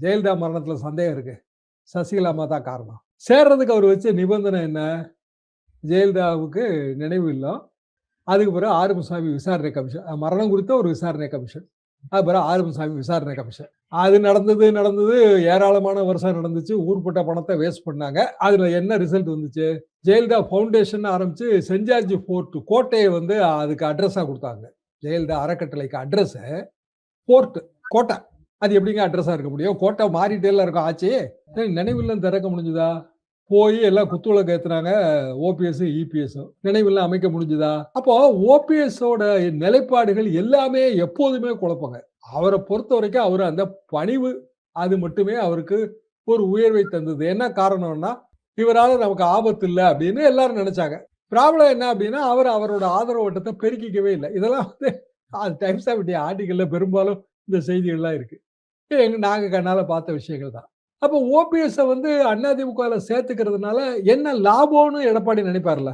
ஜெயலலிதா மரணத்துல சந்தேகம் இருக்கு. சசிகலா அம்மா தான் காரணம். சேர்றதுக்கு அவர் வச்ச நிபந்தனை என்ன? ஜெயலலிதாவுக்கு நினைவு இல்லம். அதுக்கு பிறகு ஆறுமுகசாமி விசாரணை கமிஷன். மரணம் குறித்த ஒரு விசாரணை கமிஷன். அது பிறகு ஆறுமுகசாமி விசாரணை கமிஷன். அது நடந்தது. ஏராளமான வருஷம் நடந்துச்சு. ஊர்பட்ட பணத்த வேஸ்ட் பண்ணாங்க. அதுல என்ன ரிசல்ட் வந்துச்சு? ஜெயலலிதா ஃபவுண்டேஷன் ஆரம்பிச்சு செயின்ட் ஜார்ஜ் ஃபோர்ட் கோட்டைய வந்து அதுக்கு அட்ரஸா குடுத்தாங்க. ஜெயலலிதா அறக்கட்டளைக்கு அட்ரஸ ஃபோர்ட் கோட்டை. அது எப்படிங்க அட்ரஸா இருக்க முடியும்? கோட்டை மாறிட்டேல்ல இருக்கும் ஆச்சு. நினைவில்லம் திறக்க முடிஞ்சுதா? போய் எல்லாம் குத்துவிளக்கு ஏத்துனாங்க. ஓபிஎஸ், இபிஎஸும். நினைவில்லம் அமைக்க முடிஞ்சுதா? அப்போ ஓபிஎஸோட நிலைப்பாடுகள் எல்லாமே எப்போதுமே குழப்பங்க. அவர பொறுத்தவரைக்கும் அவரு அந்த பணிவு அது மட்டுமே அவருக்கு ஒரு உயர்வை தந்தது. என்ன காரணம்னா, இவரால நமக்கு ஆபத்து இல்ல அப்படின்னு எல்லாரும் நெனச்சாங்க. ப்ராப்ளம் என்ன அப்படின்னா, அவரோட ஆதரவு வட்டத்த பெருக்கிக்கவே இல்ல. இதெல்லாம் வந்து டைம்ஸ் ஆஃப் இந்தியா ஆர்டிகல்ல பெரும்பாலும் இந்த செய்திகள்லாம் இருக்கு. நாங்க கண்ணால பார்த்த விஷயங்கள் தான். அப்போ ஓபிஎஸ்ஸ வந்து அதிமுகல சேர்த்துக்கிறதுனால என்ன லாபம்னு எடப்பாடி நினைப்பார்ல?